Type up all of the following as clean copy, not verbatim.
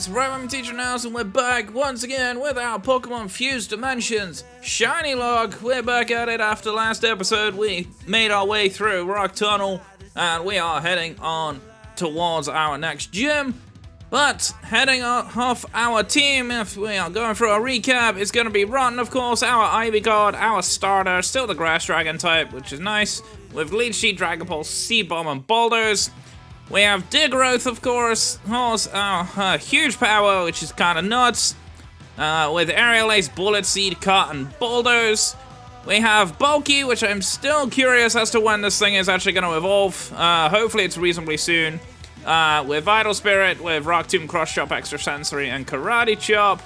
guys, I'm Teacher Nels, and we're back once again with our Pokemon Fused Dimensions, Shinylocke. We're back at it after last episode. We made our way through Rock Tunnel, and we are heading on towards our next gym. But heading off our team, if we are going through a recap, it's going to be Rotten, of course, our Ivy God, our starter, still the Grass Dragon type, which is nice, with Leech Seed, Dragon Pulse, Seed Bomb, and Boulders. We have Digrowth, of course, huge power, which is kind of nuts, with Aerial Ace, Bullet Seed, Cut, and Boulders. We have Bulky, which I'm still curious as to when this thing is actually going to evolve. Hopefully it's reasonably soon. With Vital Spirit, with Rock Tomb, Cross Chop, Extra Sensory, and Karate Chop.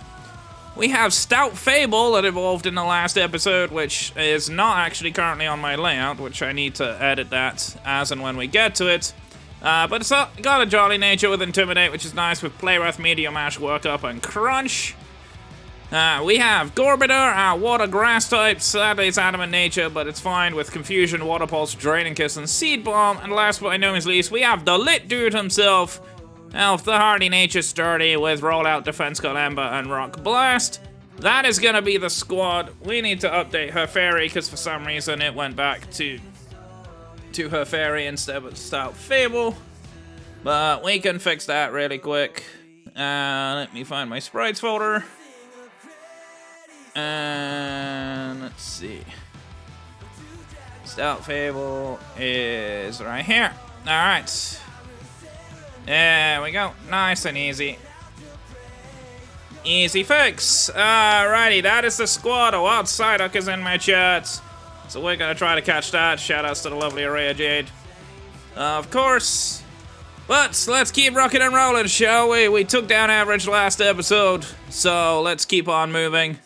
We have Stout Fable that evolved in the last episode, which is not actually currently on my layout, which I need to edit that as and when we get to it. But it's got a jolly nature with Intimidate, which is nice, with Play Rough, Medium Mash, Work Up, and Crunch. We have Gorbiter, our Water Grass type. Sadly, it's Adamant nature, but it's fine with Confusion, Water Pulse, Draining Kiss, and Seed Bomb. And last but by no means least, we have the Lit Dude himself, Elf, the Hardy Nature Sturdy, with Rollout, Defense Gun Ember, and Rock Blast. That is gonna be the squad. We need to update her fairy, because for some reason it went back to her fairy instead of Stout Fable. But we can fix that really quick. Let me find my sprites folder. And let's see. Stout Fable is right here. Alright. There we go. Nice and easy. Easy fix. Alrighty, that is the squad. A Wild Psyduck is in my chat. So we're gonna try to catch that. Shoutouts to the lovely Araya Jade. Of course. But let's keep rocking and rolling, shall we? We took down average last episode, so let's keep on moving.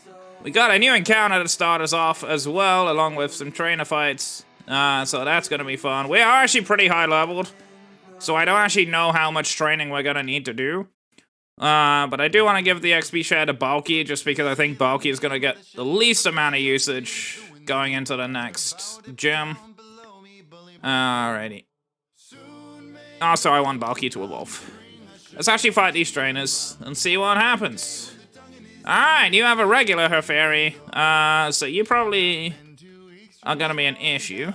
We got a new encounter to start us off as well, along with some trainer fights. So that's gonna be fun. We are actually pretty high leveled, so I don't actually know how much training we're gonna need to do. But I do want to give the XP share to Bulky, just because I think Bulky is gonna get the least amount of usage going into the next gym. Alrighty. Also, I want Bulky to evolve. Let's actually fight these trainers and see what happens. Alright, you have a regular Herfairy, so you probably are gonna be an issue.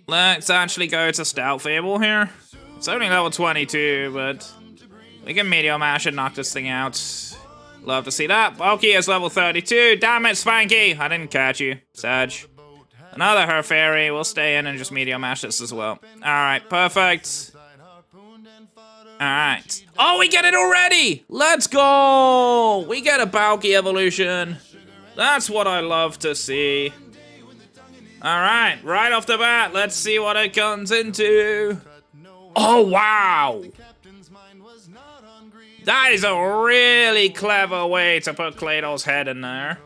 Let's actually go to Stout Fable here. It's only level 22, but we can Meteor Mash and knock this thing out. Love to see that. Bulky is level 32. Damn it, Spanky! I didn't catch you, Sag. Another Herfairy. We'll stay in and just Meteor Mash this as well. Alright, perfect. Alright. Oh, we get it already! Let's go! We get a Bulky evolution. That's what I love to see. Alright, right off the bat, let's see what it comes into. Oh, wow! That is a really clever way to put Cladle's head in there.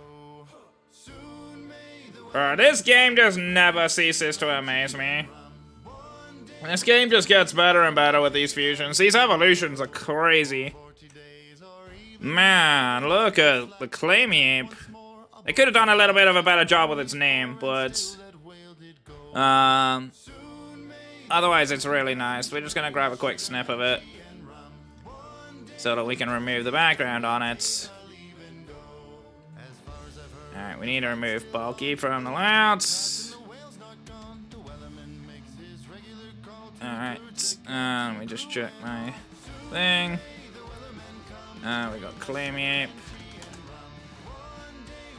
This game just never ceases to amaze me. This game just gets better and better with these fusions. These evolutions are crazy. Man, look at the Claymeep. They could have done a little bit of a better job with its name, but otherwise it's really nice. We're just gonna grab a quick snip of it so that we can remove the background on it. Alright, we need to remove Bulky from the layouts. Alright, let me just check my thing. We got Claymeep.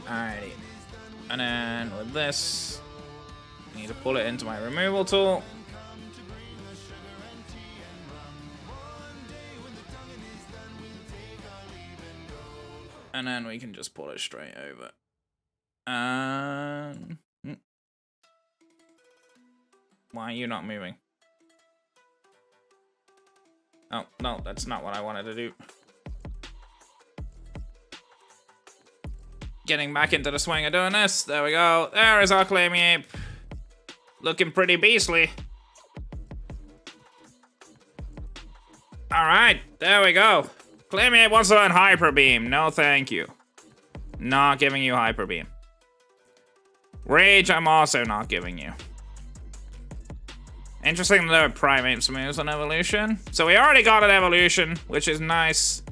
Alrighty. And then with this, I need to pull it into my removal tool. And then we can just pull it straight over. Why are you not moving? Oh, no, that's not what I wanted to do. Getting back into the swing of doing this. There we go. There is our Claymeep. Looking pretty beastly. Alright, there we go. Claymeep wants to learn Hyper Beam. No, thank you. Not giving you Hyper Beam. Rage, I'm also not giving you. Interesting that there are primate moves on evolution. So we already got an evolution, which is nice.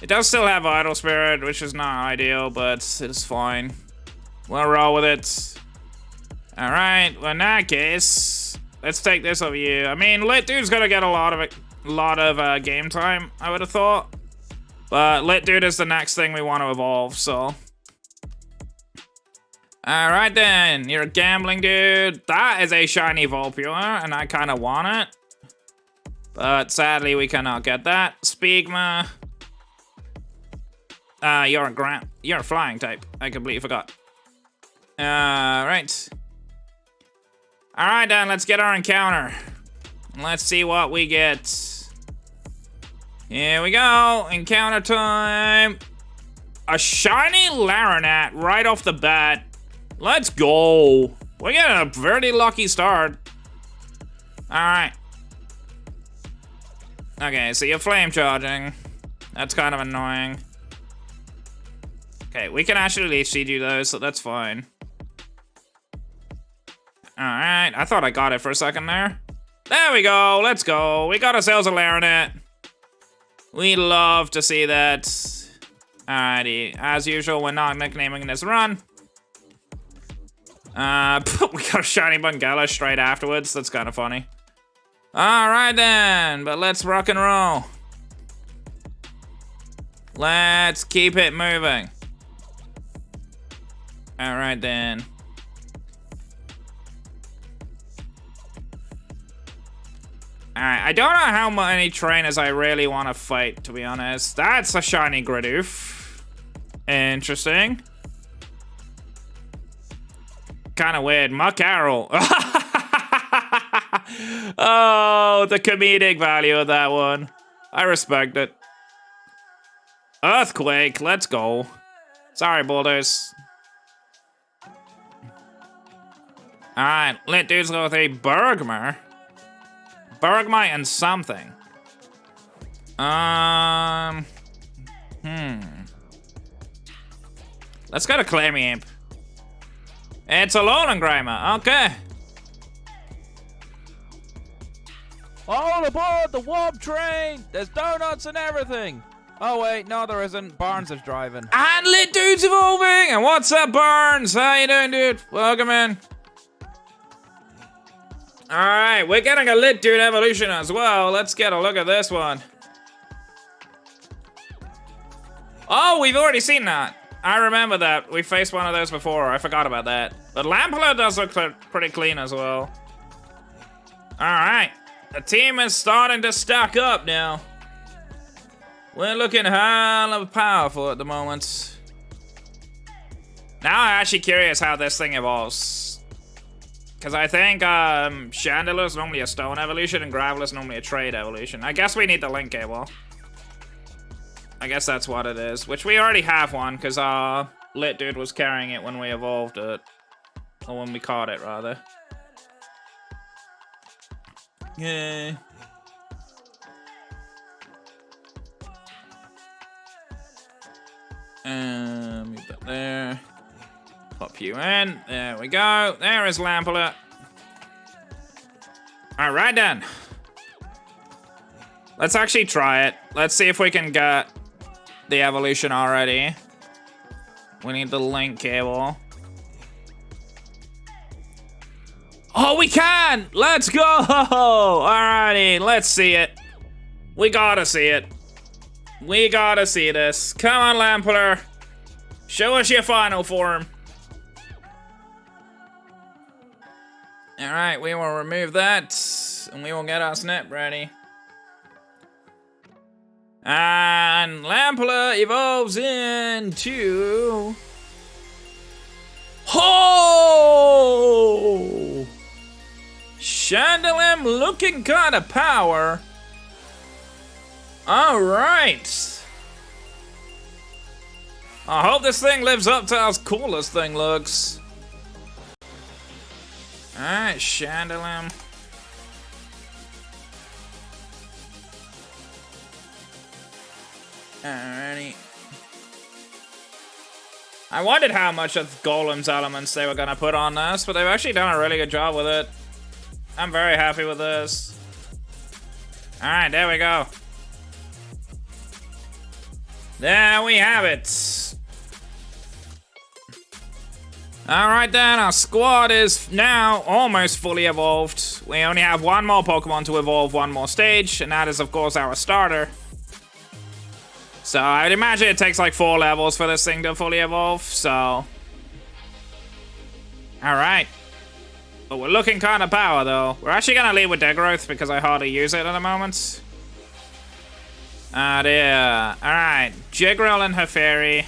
It does still have Vital Spirit, which is not ideal, but it's fine. We'll roll with it. Alright, well in that case, let's take this over you. I mean, Lit Dude's gonna get a lot of game time, I would have thought. But Lit Dude is the next thing we want to evolve, so. Alright then, you're a gambling dude. That is a shiny Volpure, and I kind of want it. But sadly, we cannot get that. Spigma. You're a flying type. I completely forgot. Right. Alright then, let's get our encounter. Let's see what we get. Here we go. Encounter time. A shiny Laranat right off the bat. Let's go. We're getting a very lucky start. Alright. Okay, so you're flame charging. That's kind of annoying. Okay, we can actually leech seed you though, so that's fine. Alright, I thought I got it for a second there. There we go, let's go. We got ourselves a Laranat. We love to see that. Alrighty, as usual, we're not nicknaming this run. We got a shiny Bungala straight afterwards. That's kind of funny. Alright then, but let's rock and roll. Let's keep it moving. Alright then. Alright, I don't know how many trainers I really want to fight, to be honest. That's a shiny Gridoof. Interesting. Kind of weird. Muckarel. Oh, the comedic value of that one. I respect it. Earthquake, let's go. Sorry, boulders. Alright, Lit Dude's go with a Bergmar. Bergmite and something. Let's go to Clammy Imp. It's a Alolan Grimer, okay. All aboard the warp train! There's donuts and everything! Oh wait, no there isn't. Barnes is driving. And Lit Dude's evolving! And what's up, Barnes? How you doing, dude? Welcome in. Alright, we're getting a Lit Dude evolution as well. Let's get a look at this one. Oh, we've already seen that. I remember that. We faced one of those before. I forgot about that. But Lampeler does look pretty clean as well. Alright. The team is starting to stack up now. We're looking hella powerful at the moment. Now I'm actually curious how this thing evolves. Because I think Chandelure is normally a stone evolution and Gravel is normally a trade evolution. I guess we need the link cable. I guess that's what it is. Which we already have one because our Lit Dude was carrying it when we evolved it. Or when we caught it, rather. Yeah. Move that there. Pop you in. There we go. There is Lampeler. Alright then. Let's actually try it. Let's see if we can get the evolution already. We need the link cable. Oh, we can! Let's go! Alrighty, let's see it. We gotta see it. We gotta see this. Come on, Lampeler. Show us your final form. Alright, we will remove that. And we will get our snip ready. And Lampeler evolves into... Oh! Chandelure looking kind of power. Alright. I hope this thing lives up to how cool this thing looks. Alright, Chandelure. Alrighty. I wondered how much of Golem's elements they were gonna put on this, but they've actually done a really good job with it. I'm very happy with this. Alright, there we go. There we have it. Alright then, our squad is now almost fully evolved. We only have one more Pokemon to evolve one more stage, and that is of course our starter. So I would imagine it takes like 4 levels for this thing to fully evolve, so... Alright. But we're looking kind of power though. We're actually gonna leave with Degrowth because I hardly use it at the moment. Ah dear. Alright, Jiggrill and Haferi.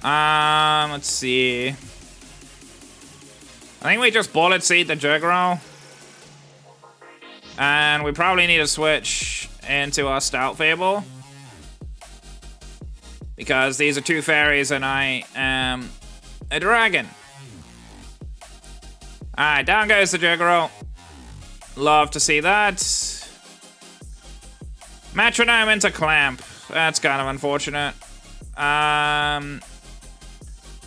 Let's see. I think we just Bullet Seed the Jiggrill. And we probably need to switch into our Stout Fable. Because these are 2 fairies and I am a dragon. Alright, down goes the Jiggrill. Love to see that. Metronome into Clamp. That's kind of unfortunate.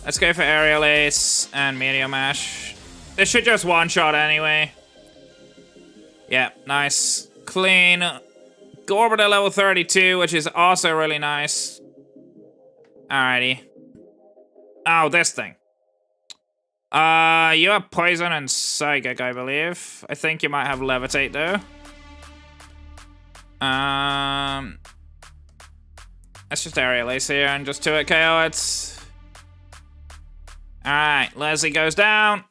Let's go for Aerial Ace and Meteor Mash. This should just one-shot anyway. Yeah, nice. Clean. Gorbita level 32, which is also really nice. Alrighty. Oh, this thing. You have Poison and Psychic, I believe. I think you might have Levitate, though. Let's just Aerial Ace here and just 2-hit KO it. Alright, Leslie goes down.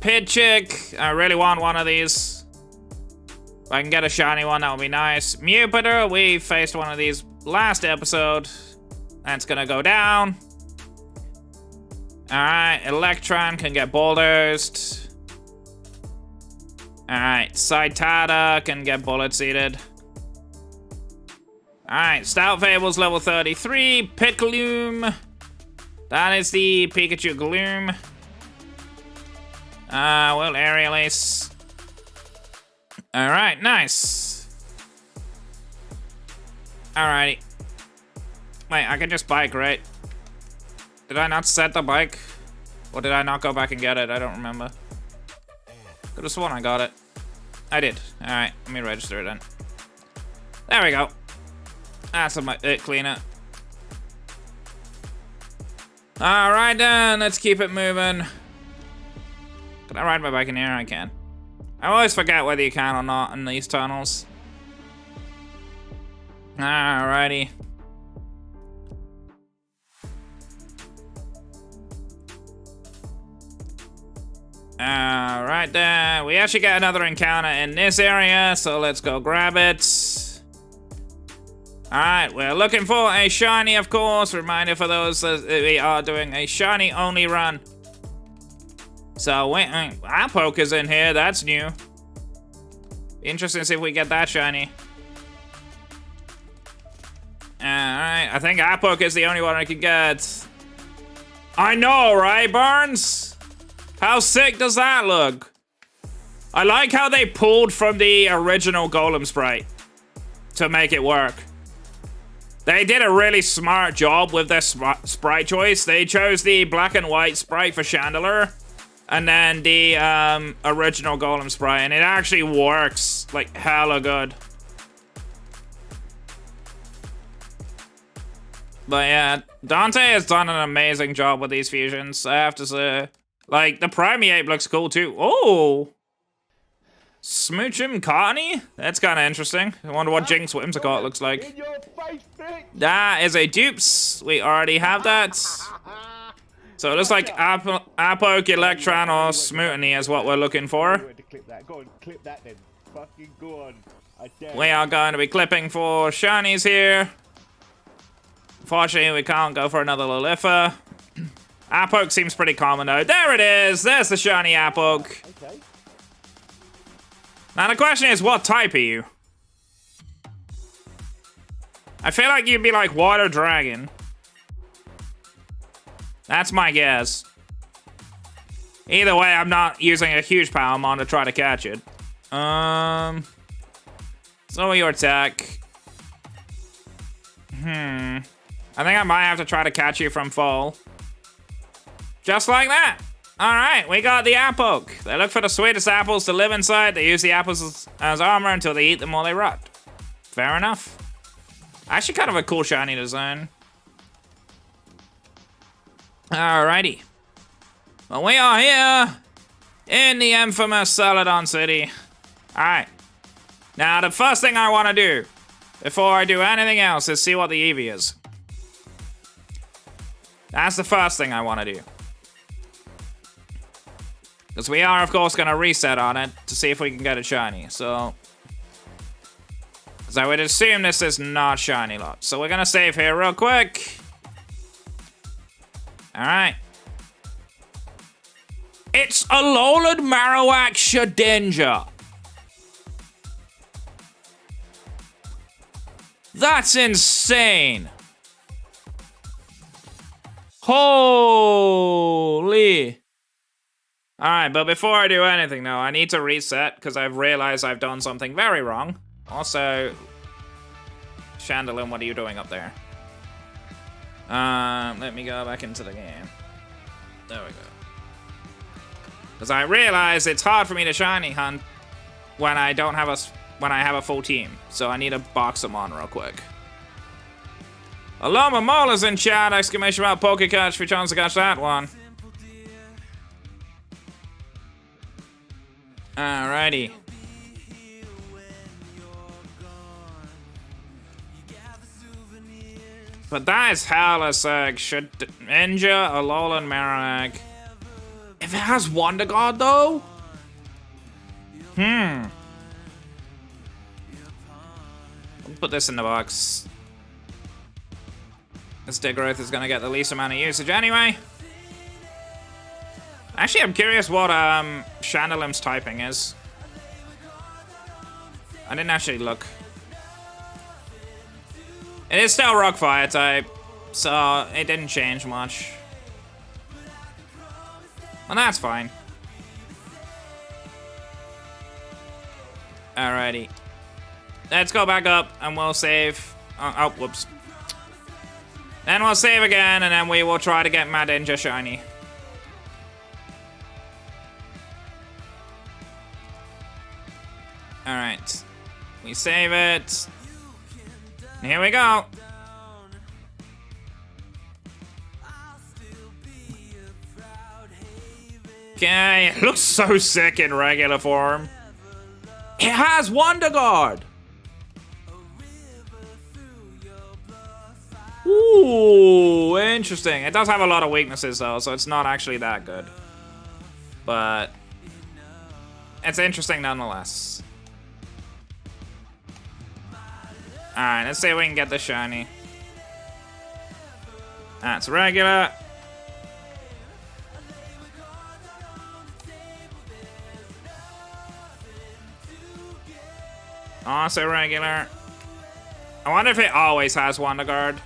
Pidchick. I really want one of these. If I can get a shiny one, that would be nice. Mewpider, we faced one of these last episode. That's gonna go down. Alright, Electron can get bulldozed. Alright, Saitata can get bullet seeded. Alright, Stout Fable's level 33. Pickloom. That is the Pikachu Gloom. Well, Aerial Ace. Alright, nice. Alrighty. Wait, I can just bike, right? Did I not set the bike? Or did I not go back and get it? I don't remember. Could have sworn I got it. I did. Alright, let me register it then. There we go. That's it cleaner. Alright then, let's keep it moving. Can I ride my bike in here? I can. I always forget whether you can or not in these tunnels. Alrighty. Alright then, we actually got another encounter in this area, so let's go grab it. Alright, we're looking for a shiny, of course. Reminder for those that we are doing a shiny only run. So, our Poke's in here, that's new. Interesting to see if we get that shiny. Alright, I think our Poke is the only one I can get. I know, right, Barnes? How sick does that look? I like how they pulled from the original Golem sprite to make it work. They did a really smart job with their sprite choice. They chose the black and white sprite for Chandelure, and then the original Golem sprite, and it actually works like hella good. But yeah, Dante has done an amazing job with these fusions, I have to say. Like, the Primeape looks cool too. Oh! Smoochum Cottony? That's kind of interesting. I wonder what Jinx Whimsicott looks like. That is a dupes. We already have that. So it looks like Apoke, Electron, or Smootany is what we're looking for. We are going to be clipping for shinies here. Unfortunately, we can't go for another Lilifa. Apoke seems pretty common though. There it is! There's the shiny Apoke. Now the question is, what type are you? I feel like you'd be like Water Dragon. That's my guess. Either way, I'm not using a huge Powermon to try to catch it. Slow your attack. I think I might have to try to catch you from fall. Just like that. Alright, we got the apple. They look for the sweetest apples to live inside. They use the apples as armor until they eat them or they rot. Fair enough. Actually kind of a cool shiny design. Alrighty. Well, we are here in the infamous Celadon City. Alright. Now, the first thing I want to do before I do anything else is see what the EV is. That's the first thing I want to do. Because we are, of course, going to reset on it to see if we can get it shiny. So, because I would assume this is not Shinylocke. So we're going to save here real quick. Alright. It's a Alolan Marowak Shedinja. That's insane. Holy. Alright, but before I do anything though, I need to reset because I've realized I've done something very wrong. Also, Chandelin, what are you doing up there? Let me go back into the game. There we go. Because I realize it's hard for me to shiny hunt when I don't have when I have a full team. So I need to box them on real quick. Aloma Mola's in chat! Exclamation mark Pokecatch for chance to catch that one. Alrighty. But that is hella sick. Should Ninja, Alolan Marowak. If it has Wonder God though? I'll put this in the box. This Diggerith is gonna get the least amount of usage anyway. Actually, I'm curious what Chandelim's typing is. I didn't actually look. It is still Rock Fire type, so it didn't change much. Well, that's fine. Alrighty. Let's go back up and we'll save. Oh, whoops. Then we'll save again and then we will try to get Madinja shiny. Alright. We save it. Here we go. Okay, it looks so sick in regular form. It has Wonder Guard. Ooh, interesting. It does have a lot of weaknesses though, so it's not actually that good. But it's interesting nonetheless. Alright, let's see if we can get the shiny. That's regular. Also regular. I wonder if it always has Wonder Guard.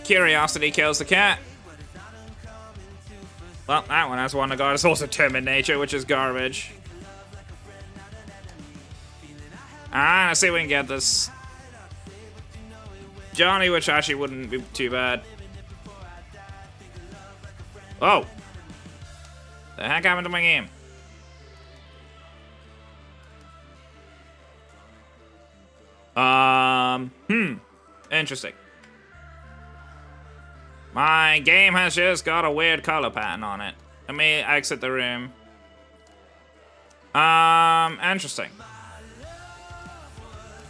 Curiosity kills the cat. Well, that one has Wonder Guard. It's also timid nature, which is garbage. Alright, let's see if we can get this. Johnny, which actually wouldn't be too bad. Oh. The heck happened to my game? Interesting. My game has just got a weird color pattern on it. Let me exit the room. Interesting.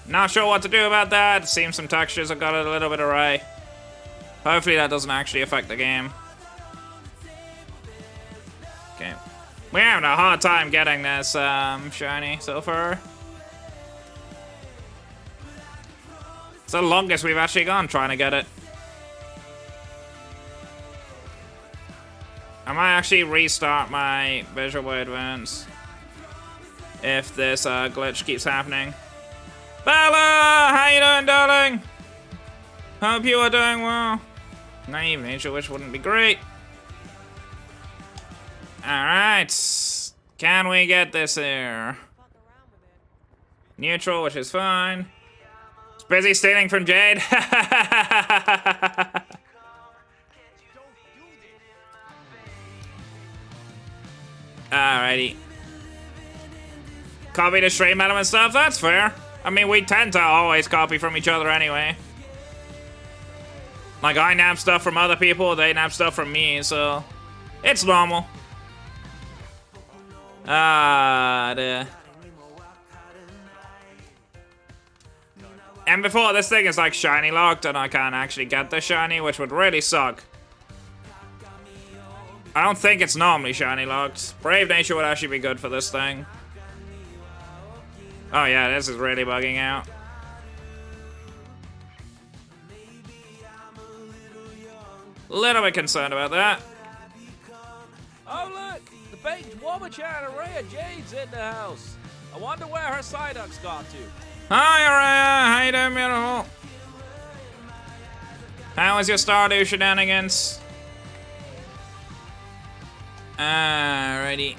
Not sure what to do about that. Seems some textures have got it a little bit awry. Hopefully that doesn't actually affect the game. Okay. We're having a hard time getting this shiny so far. It's the longest we've actually gone trying to get it. I might actually restart my Visual Boy Advance if this glitch keeps happening. Bella! How you doing, darling? Hope you are doing well. Naive nature, which wouldn't be great. Alright. Can we get this here? Neutral, which is fine. It's busy stealing from Jade. Alrighty. Copy the stream element stuff, that's fair. I mean, we tend to always copy from each other anyway. Like, I nab stuff from other people, they nab stuff from me, so... It's normal. And before, this thing is like shiny locked and I can't actually get the shiny, which would really suck. I don't think it's normally shiny locked. Brave Nature would actually be good for this thing. Oh yeah, this is really bugging out. A little bit concerned about that. Oh look! The baked Wobachan Araya Jade's in the house. I wonder where her Psyduck's got to. Hi Araya, how you doing, beautiful? How was your Stardew shenanigans? Alrighty.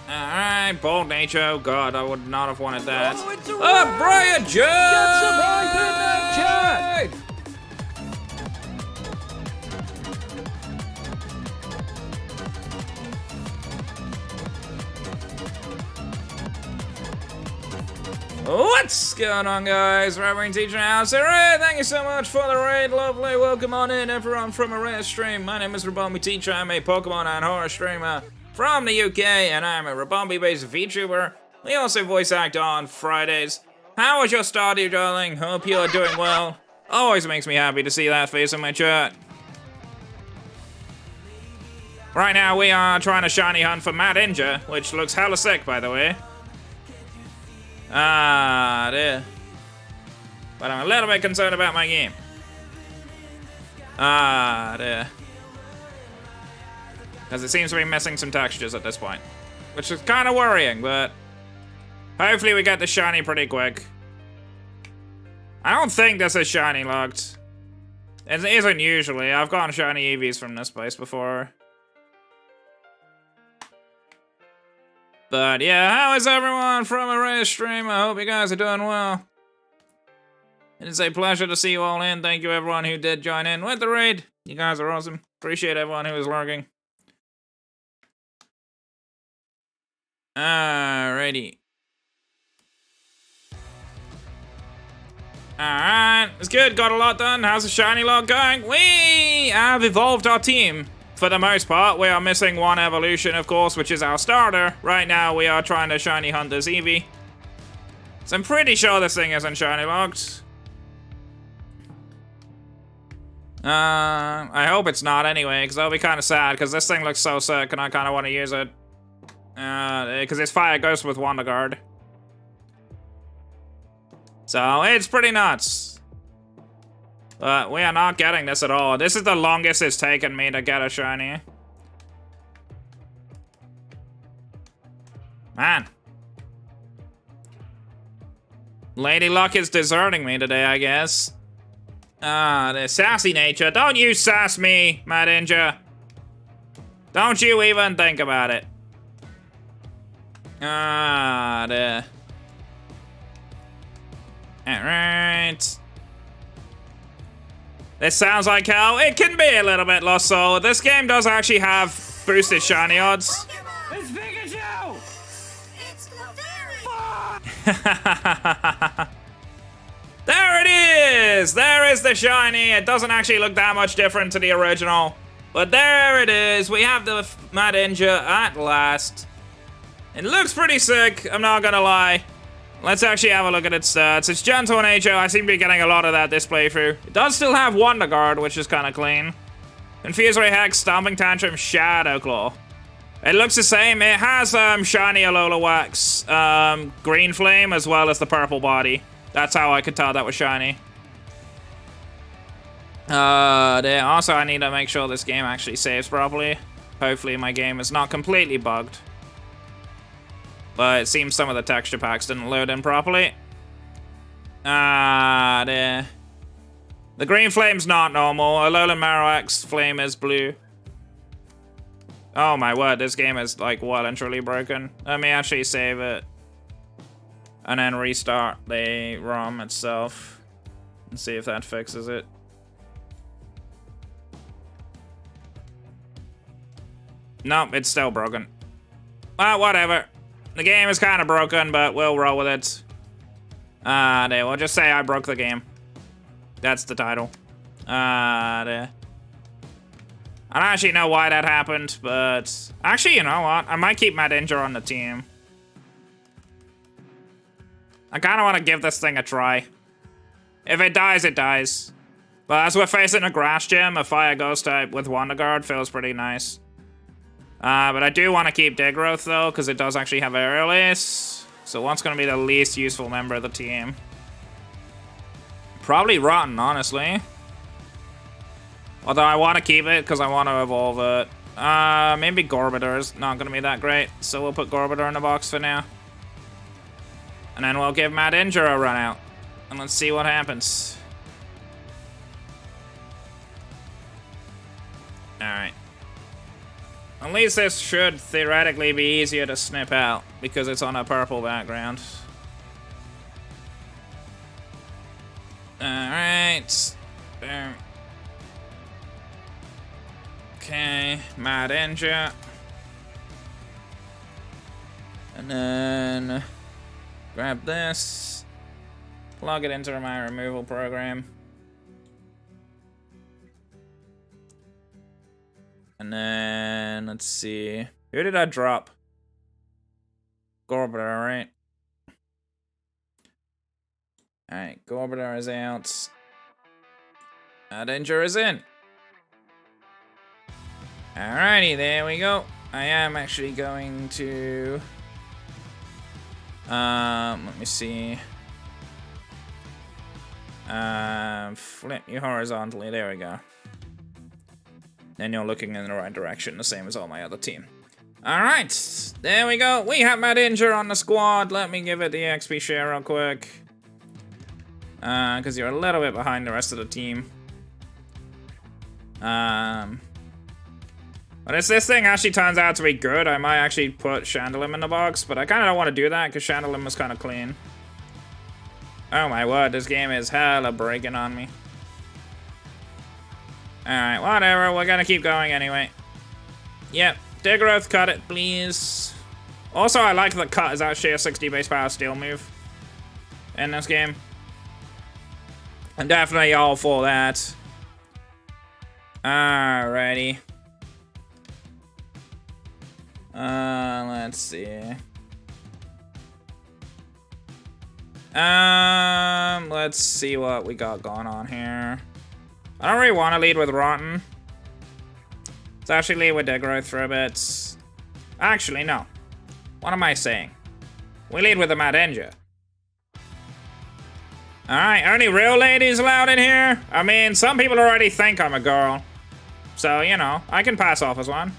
Alright, Bold Nature. Oh god, I would not have wanted that. Oh, it's a Brian Jade! Get some hype in that chat! What's going on, guys? Reverend Teacher House here. Hey, thank you so much for the raid. Lovely. Welcome on in, everyone, from a rare stream. My name is Rabombi Teacher. I'm a Pokemon and horror streamer from the UK, and I'm a Rabombi-based VTuber. We also voice act on Fridays. How was your Stardew, darling? Hope you are doing well. Always makes me happy to see that face in my chat. Right now, we are trying to shiny hunt for Mad Ninja, which looks hella sick, by the way. Dear. But I'm a little bit concerned about my game. Dear. Because it seems to be missing some textures at this point. Which is kind of worrying, but... hopefully we get the shiny pretty quick. I don't think this is shiny locked. It isn't usually. I've gotten shiny EVs from this place before. But yeah, how is everyone from a rare stream? I hope you guys are doing well. It is a pleasure to see you all in. Thank you everyone who did join in with the raid. You guys are awesome. Appreciate everyone who is lurking. Alrighty. Alright, it's good. Got a lot done. How's the Shinylocke going? We have evolved our team. For the most part, we are missing one evolution, of course, which is our starter. Right now, we are trying to shiny hunt this Eevee. So I'm pretty sure this thing isn't shiny locked. I hope it's not anyway, because that'll be kind of sad, because this thing looks so sick, and I kind of want to use it. Because it's Fire Ghost with Wonder Guard. So, it's pretty nuts. But we are not getting this at all. This is the longest it's taken me to get a shiny. Man. Lady Luck is deserting me today, I guess. The sassy nature. Don't you sass me, Mad Ninja. Don't you even think about it. Alright. This sounds like how it can be a little bit lost soul. This game does actually have boosted shiny odds. It's Pikachu! It's Laveri! There it is! There is the shiny. It doesn't actually look that much different to the original. But there it is. We have the Mad Ninja at last. It looks pretty sick, I'm not gonna lie. Let's actually have a look at its stats. It's gentle in nature. I seem to be getting a lot of that this playthrough. It does still have Wonder Guard, which is kind of clean. Confuse Ray Hex, Stomping Tantrum, Shadow Claw. It looks the same. It has shiny Alola Wax, Green Flame, as well as the purple body. That's how I could tell that was shiny. Also, I need to make sure this game actually saves properly. Hopefully my game is not completely bugged. But it seems some of the texture packs didn't load in properly. The green flame's not normal. Alolan Marowak's flame is blue. Oh my word, this game is like well and truly broken. Let me actually save it. And then restart the ROM itself. And see if that fixes it. Nope, it's still broken. Well, whatever. The game is kind of broken, but we'll roll with it. There, we'll just say I broke the game. That's the title. There. I don't actually know why that happened, but... Actually, you know what? I might keep Mad Injure on the team. I kind of want to give this thing a try. If it dies, it dies. But as we're facing a Grass Gym, a Fire Ghost type with Wonder Guard feels pretty nice. But I do want to keep Degrowth, though, because it does actually have Aerial Ace. So what's going to be the least useful member of the team? Probably Rotten, honestly. Although I want to keep it, because I want to evolve it. Maybe Gorbiter is not going to be that great. So we'll put Gorbiter in the box for now. And then we'll give Mad Injure a run out. And let's see what happens. Alright. At least this should theoretically be easier to snip out because it's on a purple background. Alright. Boom. Okay, Mad Injure. And then grab this. Plug it into my removal program. And then, let's see. Who did I drop? Gorbiter, right? Alright, Gorbiter is out. Mad Injure is in. Alrighty, there we go. I am actually going to... let me see. Flip you horizontally, there we go. Then you're looking in the right direction, the same as all my other team. Alright, there we go. We have Mad Injure on the squad. Let me give it the XP share real quick. Because you're a little bit behind the rest of the team. But if this thing actually turns out to be good, I might actually put Chandelin in the box, but I kind of don't want to do that because Chandelin was kind of clean. Oh my word, this game is hella breaking on me. Alright, whatever, we're gonna keep going anyway. Yep, Degrowth, cut it, please. Also, I like that cut is actually a 60 base power steal move in this game. I'm definitely all for that. Alrighty. Let's see. Let's see what we got going on here. I don't really want to lead with Rotten. Let's actually lead with Degrowth for a bit. Actually, no. What am I saying? We lead with the Mad Injure. Alright, only real ladies allowed in here? I mean, some people already think I'm a girl. So, you know, I can pass off as one.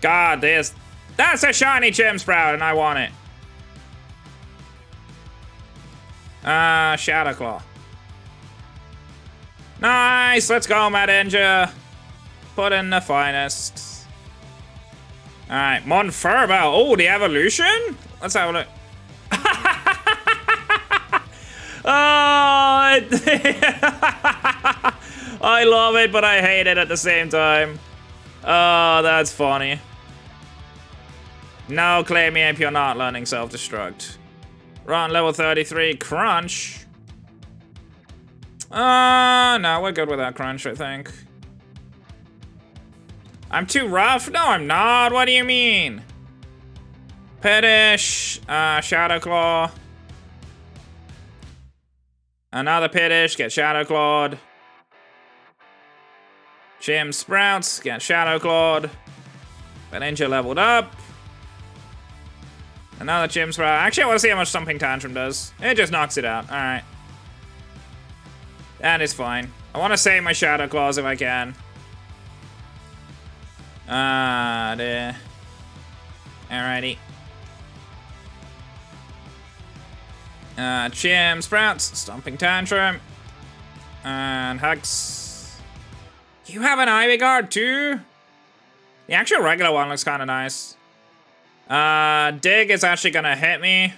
God, that's a shiny Gem Sprout, and I want it. Shadow Claw. Nice, let's go, Mad Injure. Put in the finest. Alright, Monferbo. Oh, the evolution? Let's have a look. Oh, I love it, but I hate it at the same time. Oh, that's funny. No, claim me if you're not learning self-destruct. Run level 33, Crunch. No, we're good with that Crunch, I think. I'm too rough? No, I'm not. What do you mean? Piddish, Shadow Claw. Another Piddish, get Shadow Clawed. Gem Sprouts, get Shadow Clawed. Ninja leveled up. Another Gem Sprout. Actually, I want to see how much Stomping Tantrum does. It just knocks it out. Alright. That is fine. I want to save my Shadow Claws if I can. There. Alrighty. Gem Sprouts, Stomping Tantrum. And Hugs. You have an Ivy Guard too? The actual regular one looks kind of nice. Dig is actually gonna hit me.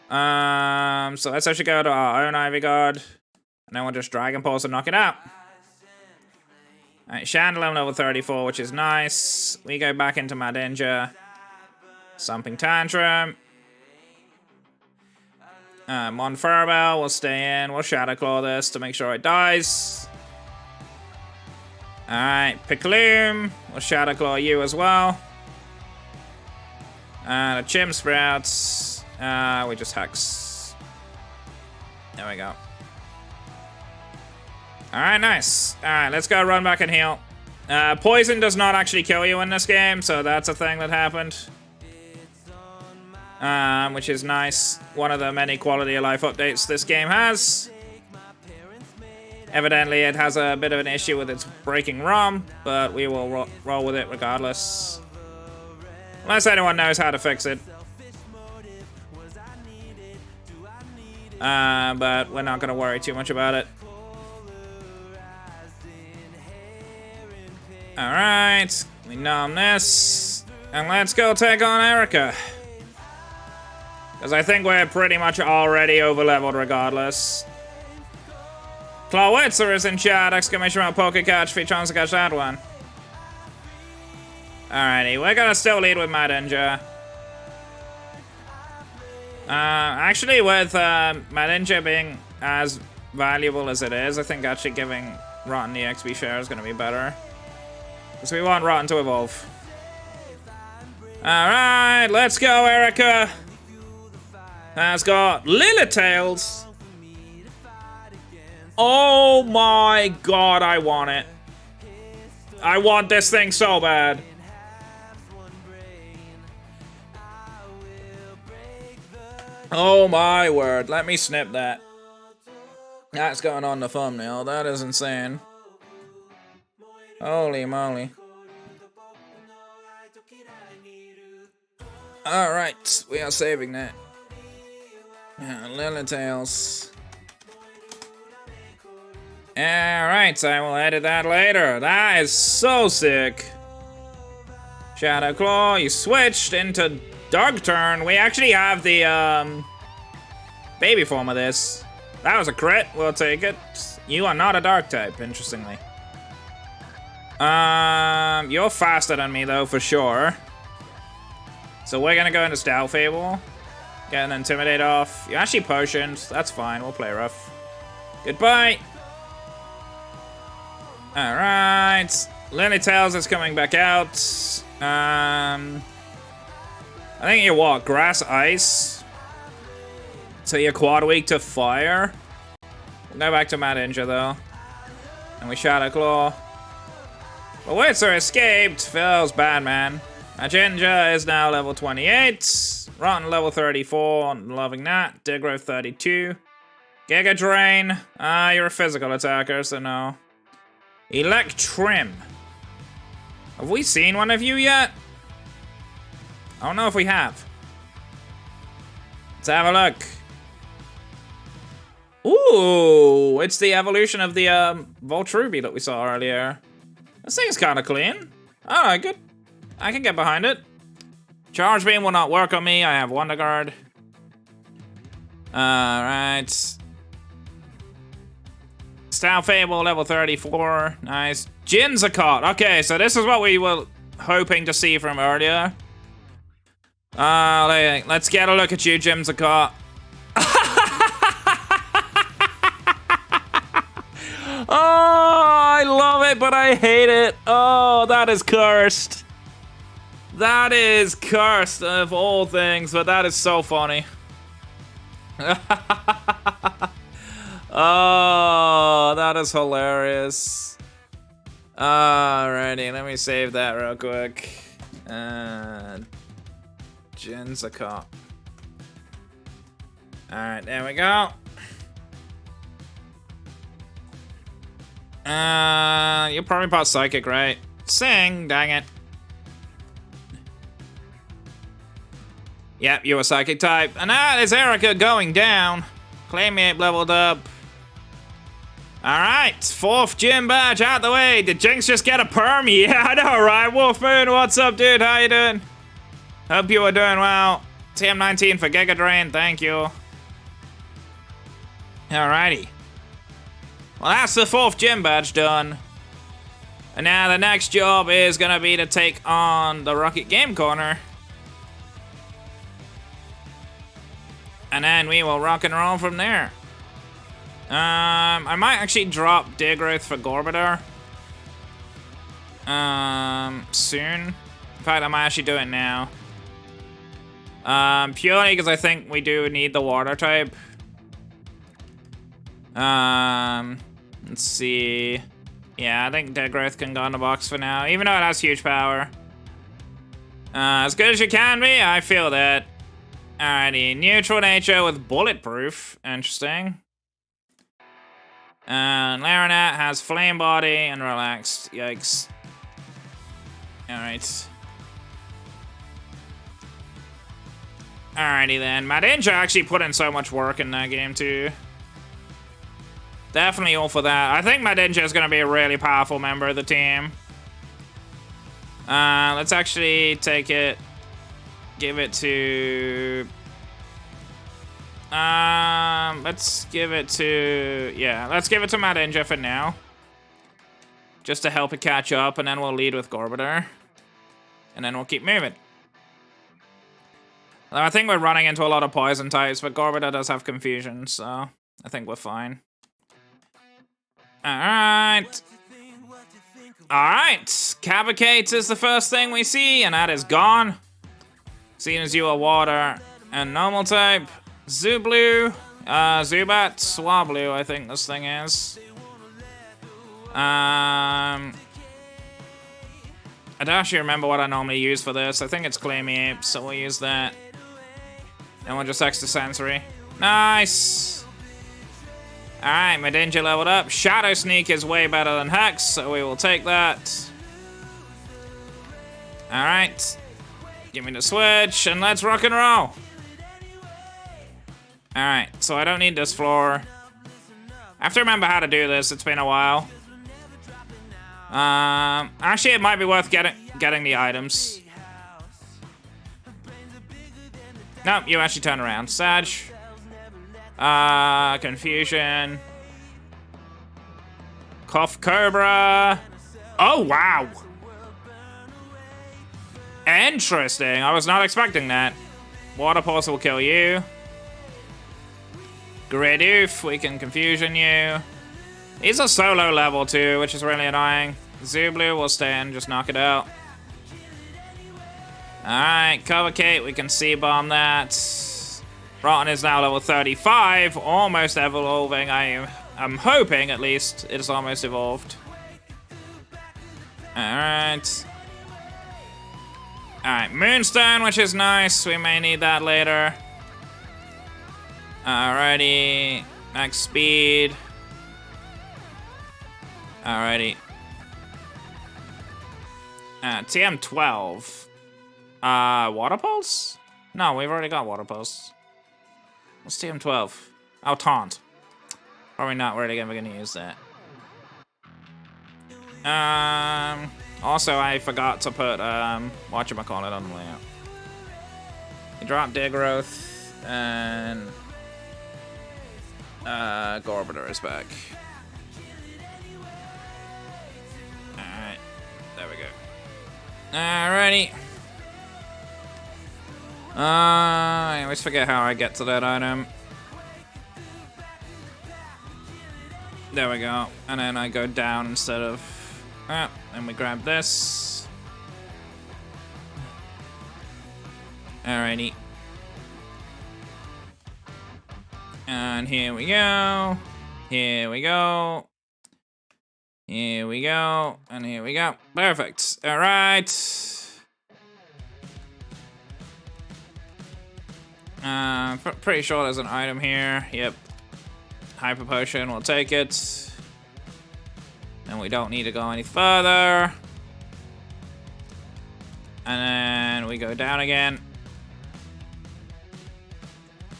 So let's actually go to our own Ivy Guard. And then we'll just Dragon Pulse and knock it out. Alright, Chandler level 34, which is nice. We go back into Madinja. Thumping Tantrum. Monferbel will stay in. We'll Shadow Claw this to make sure it dies. Alright, Pickloom. We'll Shadow Claw you as well. And a Chim Sprouts. We just Hex. There we go. Alright, nice. Alright, let's go run back and heal. Poison does not actually kill you in this game, so that's a thing that happened. Which is nice. One of the many quality of life updates this game has. Evidently, it has a bit of an issue with its breaking ROM, but we will roll with it regardless. Unless anyone knows how to fix it. But we're not going to worry too much about it. Alright, we numb this. And let's go take on Erica. Because I think we're pretty much already over-leveled regardless. Clawitzer is in chat, exclamation mark Pokecatch, if he tries to catch that one. Alrighty, we're gonna still lead with Madinja. Actually, with Madinja being as valuable as it is, I think actually giving Rotten the XP share is gonna be better. Because we want Rotten to evolve. Alright, let's go, Erica. Has got Lilitails. Oh my god, I want it. I want this thing so bad. Oh my word, let me snip that. That's going on the thumbnail, that is insane. Holy moly. Alright, we are saving that. Lilitails. Alright, I will edit that later. That is so sick. Shadow Claw, you switched into Dark Turn. We actually have the baby form of this. That was a crit, we'll take it. You are not a dark type, interestingly. You're faster than me though, for sure. So we're gonna go into Style Fable. Get an Intimidate off. You're actually potioned, that's fine, we'll play rough. Goodbye. Alright. Lilitails is coming back out. I think you're what? Grass Ice? So you're quad weak to fire? We'll go back to Madinja though. And we Shadow Claw. But Witzer escaped. Feels bad, man. Madinja is now level 28. Rotten level 34. Loving that. Digrowth 32. Giga Drain. You're a physical attacker, so no. Electrim. Have we seen one of you yet? I don't know if we have. Let's have a look. Ooh, it's the evolution of the Voltrubi that we saw earlier. This thing's kind of clean. Alright, good. I can get behind it. Charge Beam will not work on me. I have Wonder Guard. Alright. Style Fable, level 34. Nice. Jinzacot. Okay, so this is what we were hoping to see from earlier. Let's get a look at you, Jinzacot. Oh, I love it, but I hate it. Oh, that is cursed. That is cursed of all things, but that is so funny. Oh, that is hilarious. Alrighty, let me save that real quick. Jinzacot. Alright, there we go. You'll probably pass Psychic, right? Sing, dang it. Yep, you're a Psychic type. And that is Erica going down. Claymate leveled up. Alright, 4th gym badge out the way. Did Jinx just get a perm? Yeah, I know, right? Wolfmoon, what's up, dude? How you doing? Hope you are doing well. TM19 for Giga Drain, thank you. Alrighty. Well, that's the 4th gym badge done. And now the next job is gonna be to take on the Rocket Game Corner. And then we will rock and roll from there. I might actually drop Digrowth for Gorbiter. Soon. In fact, I might actually do it now. Purely because I think we do need the water type. Let's see. Yeah, I think Digrowth can go in the box for now, even though it has huge power. As good as you can be, I feel that. Alrighty, neutral nature with bulletproof. Interesting. And Laranat has flame body and relaxed. Yikes. Alright. Alrighty then. Madinja actually put in so much work in that game too. Definitely all for that. I think Madinja is going to be a really powerful member of the team. Let's actually take it. Give it to... let's give it to... Yeah, let's give it to Madinja for now. Just to help it catch up, and then we'll lead with Gorbiter. And then we'll keep moving. I think we're running into a lot of poison types, but Gorbiter does have confusion, so I think we're fine. Alright. Alright. Cavalcade is the first thing we see, and that is gone. Seeing as you are water and normal type. Zublu. Zubat. Swablu, I think this thing is. I don't actually remember what I normally use for this. I think it's Claymy Ape, so we'll use that. And we'll just extrasensory. Nice! Alright, Madinja leveled up. Shadow Sneak is way better than Hex, so we will take that. Alright. Give me the switch, and let's rock and roll. Alright, so I don't need this floor. I have to remember how to do this, it's been a while. Actually, it might be worth getting the items. Nope, you actually turn around. Sag. Confusion. Cough Cobra. Oh, wow. Interesting. I was not expecting that. Water Pulse will kill you. Greydoof, we can confusion you. He's a solo level too, which is really annoying. Zublu will stay and just knock it out. Alright, Cavalcade, we can C-bomb that. Rotten is now level 35, almost evolving. I'm hoping, at least, it is almost evolved. Alright. Alright, Moonstone, which is nice. We may need that later. Alrighty. Max speed. Alrighty. TM12. Water Pulse? No, we've already got Water Pulse. What's TM12? Oh, Taunt. Probably not really ever gonna use that. Also, I forgot to put, whatchamacallit on the layout. You drop Digrowth, and, Gorbiter is back. Alright, there we go. Alrighty. I always forget how I get to that item. There we go. And then I go down instead of... and we grab this. Alrighty. And here we go. Here we go. Here we go. And here we go. Perfect. Alright. Pretty sure there's an item here. Yep. Hyper Potion, we'll take it. And we don't need to go any further. And then we go down again.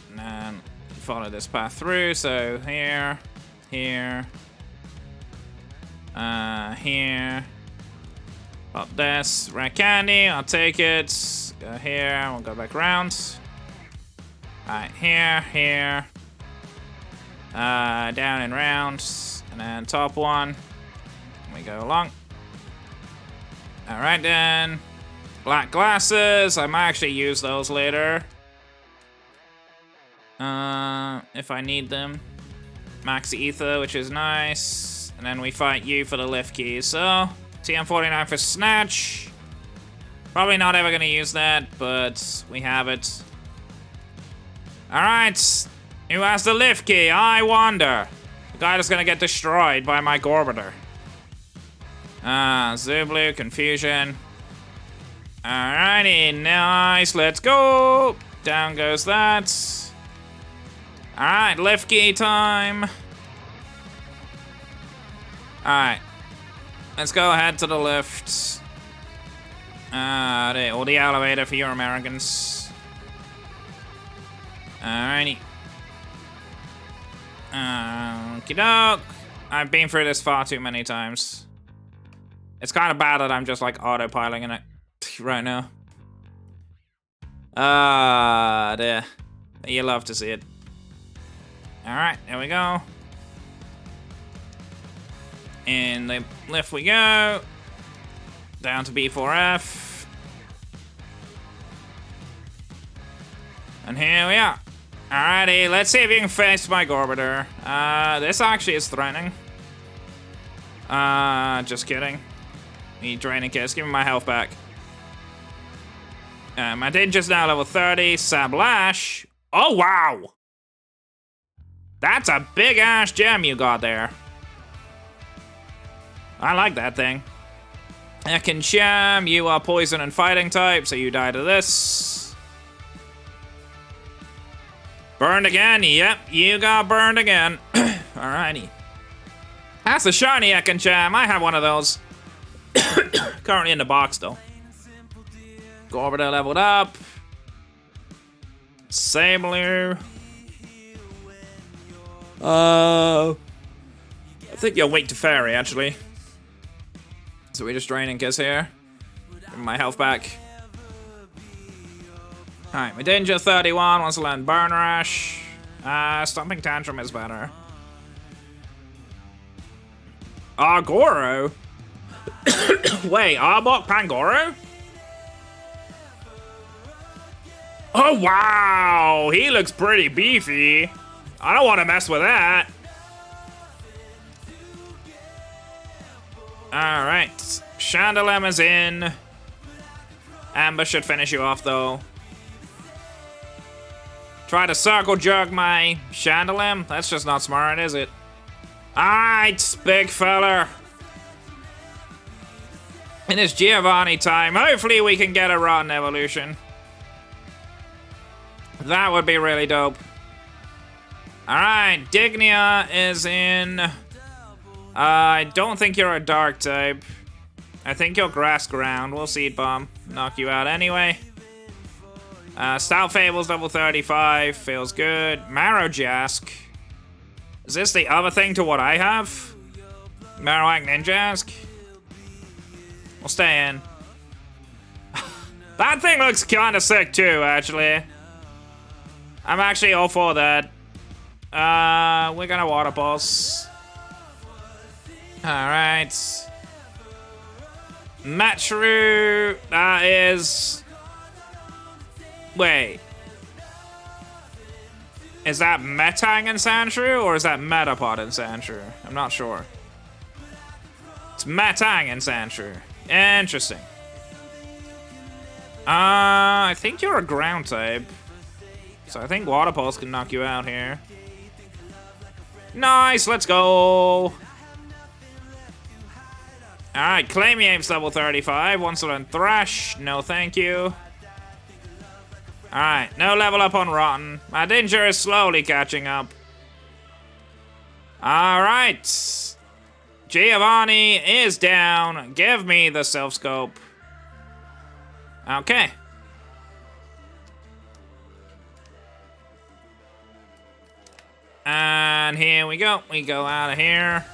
And then follow this path through. So here, here, here. Pop this. Red candy, I'll take it. Go here, we'll go back around. Alright, here, here. Down and round. And then top one. And we go along. Alright then. Black glasses. I might actually use those later. If I need them. Max ether, which is nice. And then we fight you for the lift key. So, TM49 for snatch. Probably not ever gonna use that, but we have it. Alright. Who has the lift key? I wonder. The guy that's gonna get destroyed by my Gorbiter. Zublu, confusion. Alrighty, nice, let's go! Down goes that. Alright, lift key time. Alright. Let's go ahead to the lift. Or the elevator for you Americans. Alrighty. Okie doke. I've been through this far too many times. It's kind of bad that I'm just like autopiloting it right now. There. You love to see it. Alright, there we go. In the lift we go. Down to B4F. And here we are. Alrighty, let's see if you can face my Gorbiter. This actually is threatening. Just kidding. Need draining kiss. Give me my health back. My Danger's now level 30. Sablash. Oh, wow. That's a big-ass gem you got there. I like that thing. Ekin-Sham, you are poison and fighting type, so you die to this. Burned again? Yep, you got burned again. Alrighty. That's a shiny Ekin-Sham. I have one of those. Currently in the box, though. Gorbiter leveled up. Sablu. I think you'll wait to fairy, actually. So we're just draining kiss here. Give my health back. Alright, my Danger 31 wants to learn Burn Rush. Stomping Tantrum is better. Goro? Wait, Arbok Pangoro? Oh, wow! He looks pretty beefy. I don't want to mess with that. Alright. Chandelem is in. Amber should finish you off, though. Try to circle jerk my Chandelem? That's just not smart, is it? Alright, big fella. It is Giovanni time. Hopefully we can get a rotten evolution. That would be really dope. Alright, Dignia is in. I don't think you're a dark type. I think you're grass ground. We'll seed bomb. Knock you out anyway. Stout Fable's level 35. Feels good. Marowjask. Is this the other thing to what I have? Marowak Ninjask? We'll stay in. That thing looks kind of sick too, actually. I'm actually all for that. We're gonna water pulse. Alright. Matchru, that is... Wait. Is that Metang and Sandshrew, or is that Metapod and Sandshrew? I'm not sure. It's Metang and Sandshrew. Interesting. I think you're a ground type. So I think Water Pulse can knock you out here. Nice, let's go. Alright, Claimy Ape's level 35. Wants to learn Thrash. No, thank you. Alright, no level up on Rotten. My Danger is slowly catching up. Alright. Giovanni is down. Give me the self-scope. Okay. And here we go. We go out of here.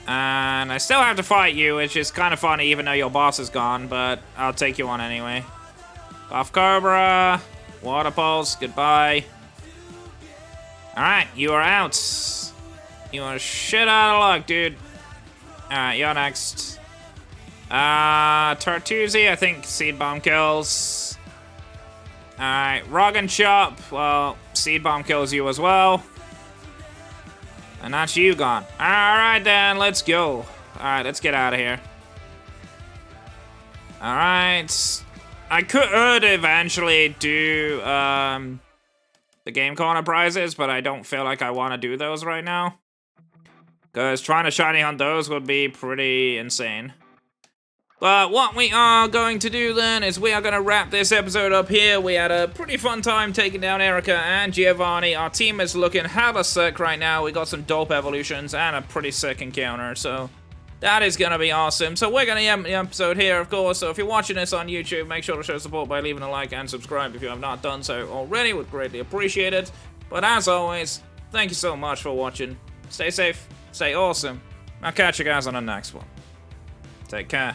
And I still have to fight you, which is kind of funny even though your boss is gone, but I'll take you on anyway. Buff Cobra. Water Pulse. Goodbye. Alright, you are out. You are shit out of luck, dude. Alright, you're next. Tartuzi, I think Seed Bomb kills. Alright, Rog and Chop, well, Seed Bomb kills you as well. And that's you gone. Alright then, let's go. Alright, let's get out of here. Alright. I could eventually do the Game Corner prizes, but I don't feel like I want to do those right now. Because trying to shiny hunt those would be pretty insane. But what we are going to do then is we are going to wrap this episode up here. We had a pretty fun time taking down Erica and Giovanni. Our team is looking hella sick right now. We got some dope evolutions and a pretty sick encounter, so that is going to be awesome. So we're going to end the episode here, of course. So if you're watching this on YouTube, make sure to show support by leaving a like and subscribe if you have not done so already. Would greatly appreciate it. But as always, thank you so much for watching. Stay safe, stay awesome. I'll catch you guys on the next one. Take care.